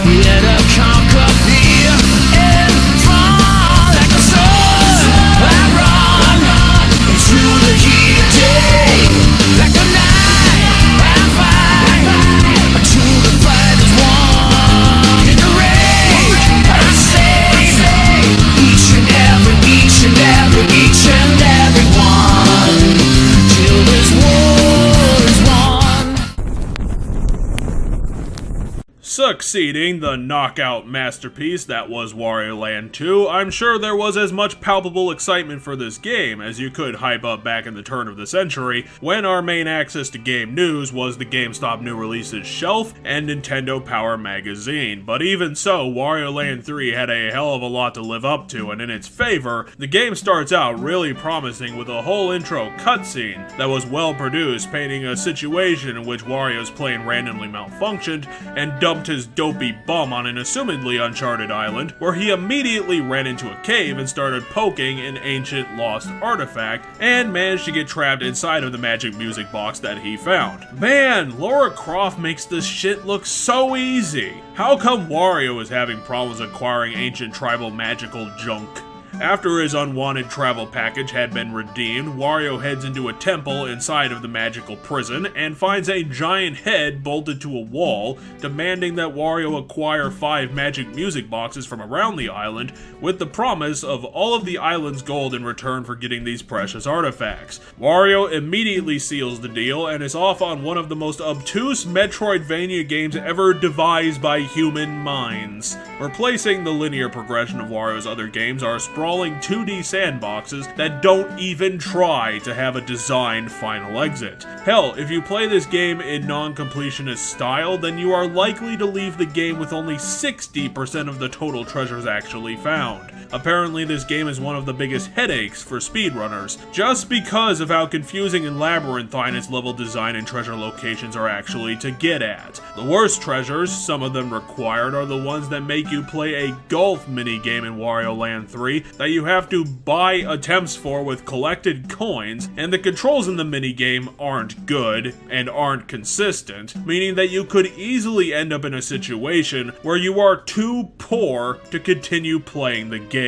Let her conquer fear and fall like a soul. I run into the heat of day, like a knife I fight until the fight is won. In the rain, I save each and every one till this war is won. Succeeding the knockout masterpiece that was Wario Land 2, I'm sure there was as much palpable excitement for this game as you could hype up back in the turn of the century, when our main access to game news was the GameStop New Releases shelf and Nintendo Power magazine. But even so, Wario Land 3 had a hell of a lot to live up to, and in its favor, the game starts out really promising with a whole intro cutscene that was well produced, painting a situation in which Wario's plane randomly malfunctioned and dumped his dopey bum on an assumedly uncharted island, where he immediately ran into a cave and started poking an ancient lost artifact, and managed to get trapped inside of the magic music box that he found. Man, Lara Croft makes this shit look so easy. How come Wario is having problems acquiring ancient tribal magical junk? After his unwanted travel package had been redeemed, Wario heads into a temple inside of the magical prison and finds a giant head bolted to a wall, demanding that Wario acquire 5 magic music boxes from around the island, with the promise of all of the island's gold in return for getting these precious artifacts. Wario immediately seals the deal and is off on one of the most obtuse Metroidvania games ever devised by human minds. Replacing the linear progression of Wario's other games are sprawling 2D sandboxes that don't even try to have a designed final exit. Hell, if you play this game in non-completionist style, then you are likely to leave the game with only 60% of the total treasures actually found. Apparently, this game is one of the biggest headaches for speedrunners, just because of how confusing and labyrinthine its level design and treasure locations are actually to get at. The worst treasures, some of them required, are the ones that make you play a golf minigame in Wario Land 3 that you have to buy attempts for with collected coins, and the controls in the minigame aren't good and aren't consistent, meaning that you could easily end up in a situation where you are too poor to continue playing the game.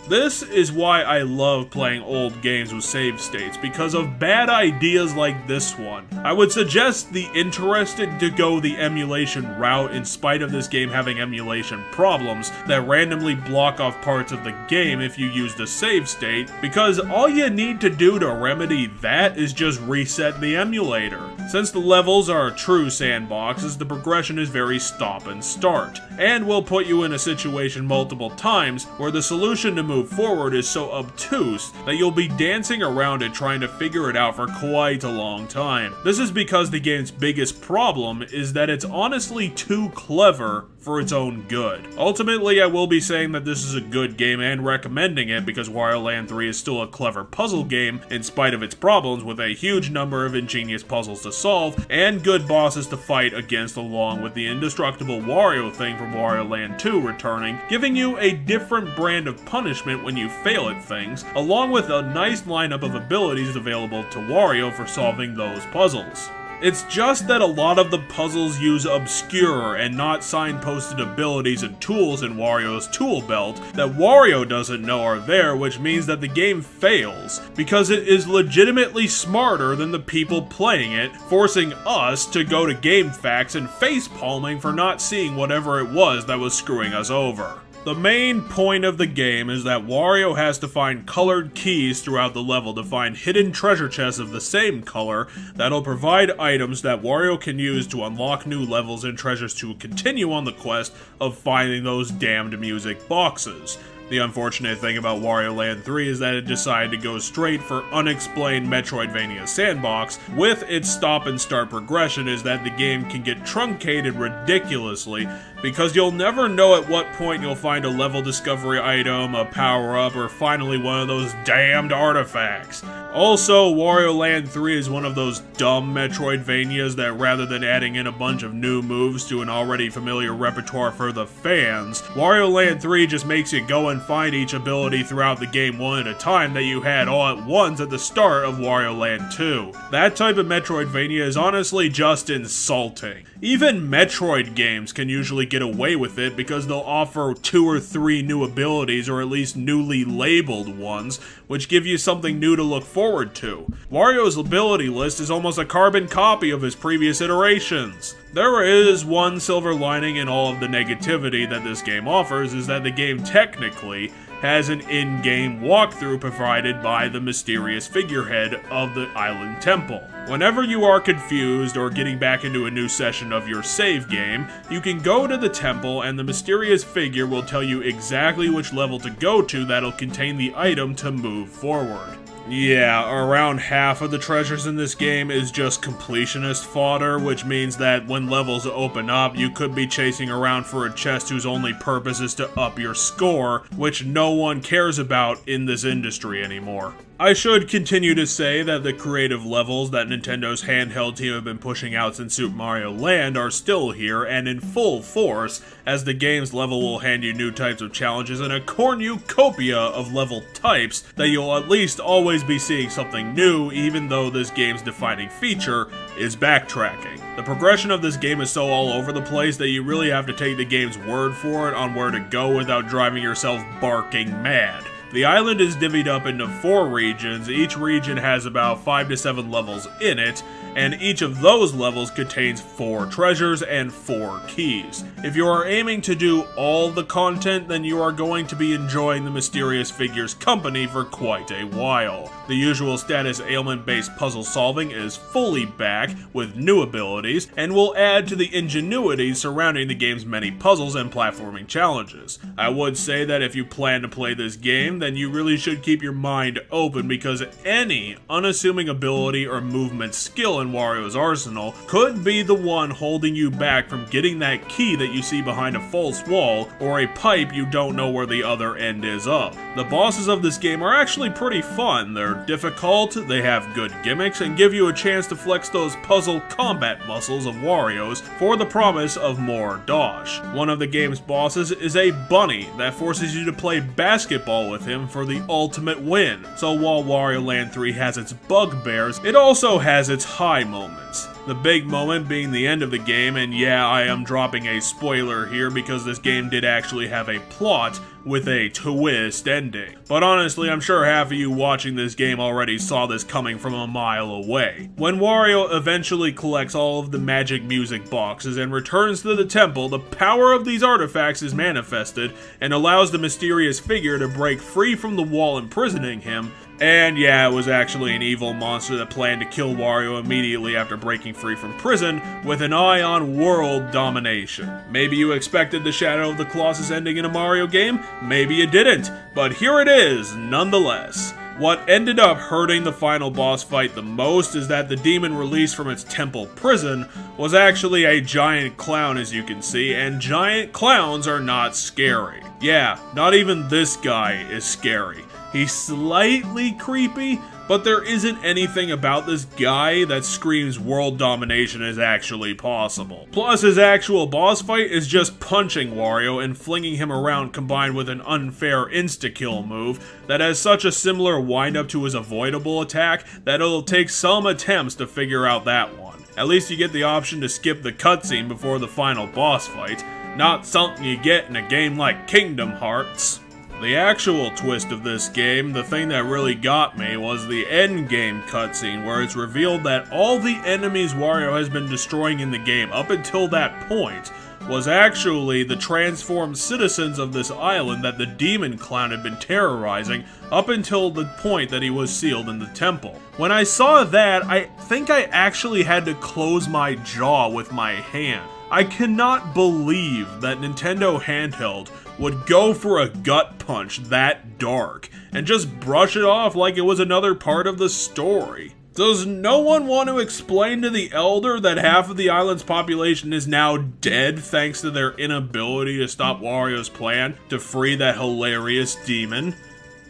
This is why I love playing old games with save states, because of bad ideas like this one. I would suggest the interested to go the emulation route in spite of this game having emulation problems that randomly block off parts of the game if you use the save state, because all you need to do to remedy that is just reset the emulator. Since the levels are true sandboxes, the progression is very stop and start, and will put you in a situation multiple times where the solution to move forward is so obtuse that you'll be dancing around it trying to figure it out for quite a long time. This is because the game's biggest problem is that it's honestly too clever for its own good. Ultimately, I will be saying that this is a good game and recommending it because Wario Land 3 is still a clever puzzle game in spite of its problems, with a huge number of ingenious puzzles to solve and good bosses to fight against, along with the indestructible Wario thing from Wario Land 2 returning, giving you a different brand of punishment when you fail at things, along with a nice lineup of abilities available to Wario for solving those puzzles. It's just that a lot of the puzzles use obscure and not signposted abilities and tools in Wario's tool belt that Wario doesn't know are there, which means that the game fails, because it is legitimately smarter than the people playing it, forcing us to go to GameFAQs and facepalming for not seeing whatever it was that was screwing us over. The main point of the game is that Wario has to find colored keys throughout the level to find hidden treasure chests of the same color that'll provide items that Wario can use to unlock new levels and treasures to continue on the quest of finding those damned music boxes. The unfortunate thing about Wario Land 3 is that it decided to go straight for unexplained Metroidvania sandbox. With its stop and start progression is that the game can get truncated ridiculously, because you'll never know at what point you'll find a level discovery item, a power-up, or finally one of those damned artifacts. Also, Wario Land 3 is one of those dumb Metroidvanias that rather than adding in a bunch of new moves to an already familiar repertoire for the fans, Wario Land 3 just makes you go and find each ability throughout the game one at a time that you had all at once at the start of Wario Land 2. That type of Metroidvania is honestly just insulting. Even Metroid games can usually get away with it because they'll offer 2 or 3 new abilities, or at least newly labeled ones, which give you something new to look forward to. Wario's ability list is almost a carbon copy of his previous iterations. There is one silver lining in all of the negativity that this game offers, is that the game technically has an in-game walkthrough provided by the mysterious figurehead of the island temple. Whenever you are confused or getting back into a new session of your save game, you can go to the temple and the mysterious figure will tell you exactly which level to go to that'll contain the item to move forward. Yeah, around half of the treasures in this game is just completionist fodder, which means that when levels open up, you could be chasing around for a chest whose only purpose is to up your score, which no one cares about in this industry anymore. I should continue to say that the creative levels that Nintendo's Handheld team have been pushing out since Super Mario Land are still here and in full force, as the game's level will hand you new types of challenges and a cornucopia of level types that you'll at least always be seeing something new, even though this game's defining feature is backtracking. The progression of this game is so all over the place that you really have to take the game's word for it on where to go without driving yourself barking mad. The island is divvied up into 4 regions. Each region has about 5 to 7 levels in it, and each of those levels contains 4 treasures and 4 keys. If you are aiming to do all the content, then you are going to be enjoying the mysterious figure's company for quite a while. The usual status ailment-based puzzle solving is fully back with new abilities, and will add to the ingenuity surrounding the game's many puzzles and platforming challenges. I would say that if you plan to play this game, then you really should keep your mind open, because any unassuming ability or movement skill in Wario's arsenal could be the one holding you back from getting that key that you see behind a false wall, or a pipe you don't know where the other end is of. The bosses of this game are actually pretty fun. They're difficult, they have good gimmicks, and give you a chance to flex those puzzle combat muscles of Wario's for the promise of more dosh. One of the game's bosses is a bunny that forces you to play basketball with him for the ultimate win. So while Wario Land 3 has its bugbears, it also has its high moments. The big moment being the end of the game, and yeah, I am dropping a spoiler here because this game did actually have a plot with a twist ending. But honestly, I'm sure half of you watching this game already saw this coming from a mile away. When Wario eventually collects all of the magic music boxes and returns to the temple, the power of these artifacts is manifested and allows the mysterious figure to break free from the wall imprisoning him. And yeah, it was actually an evil monster that planned to kill Wario immediately after breaking free from prison, with an eye on world domination. Maybe you expected the Shadow of the Colossus ending in a Mario game, maybe you didn't, but here it is nonetheless. What ended up hurting the final boss fight the most is that the demon released from its temple prison was actually a giant clown, as you can see, and giant clowns are not scary. Yeah, not even this guy is scary. He's slightly creepy, but there isn't anything about this guy that screams world domination is actually possible. Plus, his actual boss fight is just punching Wario and flinging him around, combined with an unfair insta-kill move that has such a similar wind-up to his avoidable attack that it'll take some attempts to figure out that one. At least you get the option to skip the cutscene before the final boss fight, not something you get in a game like Kingdom Hearts. The actual twist of this game, the thing that really got me, was the endgame cutscene, where it's revealed that all the enemies Wario has been destroying in the game up until that point was actually the transformed citizens of this island that the demon clown had been terrorizing up until the point that he was sealed in the temple. When I saw that, I think I actually had to close my jaw with my hand. I cannot believe that Nintendo Handheld would go for a gut punch that dark and just brush it off like it was another part of the story. Does no one want to explain to the Elder that half of the island's population is now dead thanks to their inability to stop Wario's plan to free that hilarious demon?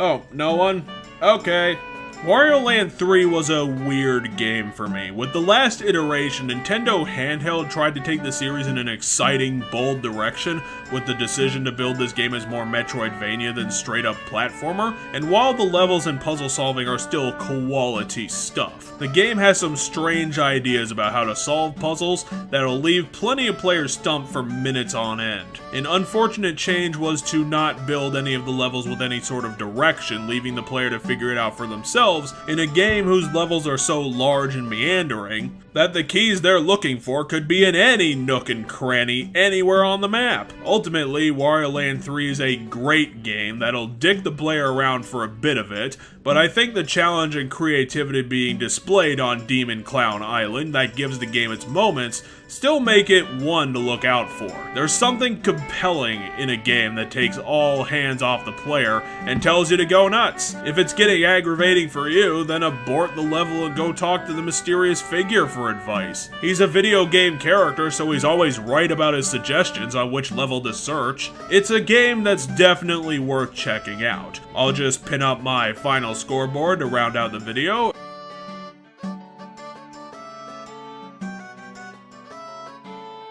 Oh, no one? Okay. Wario Land 3 was a weird game for me. With the last iteration, Nintendo Handheld tried to take the series in an exciting, bold direction with the decision to build this game as more Metroidvania than straight up platformer, and while the levels and puzzle solving are still quality stuff, the game has some strange ideas about how to solve puzzles that'll leave plenty of players stumped for minutes on end. An unfortunate change was to not build any of the levels with any sort of direction, leaving the player to figure it out for themselves in a game whose levels are so large and meandering that the keys they're looking for could be in any nook and cranny anywhere on the map. Ultimately, Wario Land 3 is a great game that'll dig the player around for a bit of it, but I think the challenge and creativity being displayed on Demon Clown Island that gives the game its moments still make it one to look out for. There's something compelling in a game that takes all hands off the player and tells you to go nuts. If it's getting aggravating for you, then abort the level and go talk to the mysterious figure for advice. He's a video game character, so he's always right about his suggestions on which level to search. It's a game that's definitely worth checking out. I'll just pin up my final scoreboard to round out the video.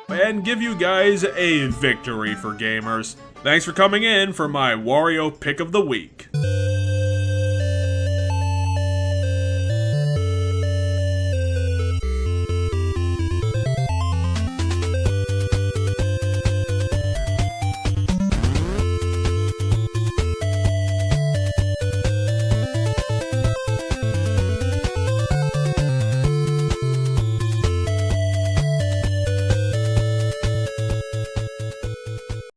And give you guys a victory for gamers. Thanks for coming in for my Wario Pick of the Week.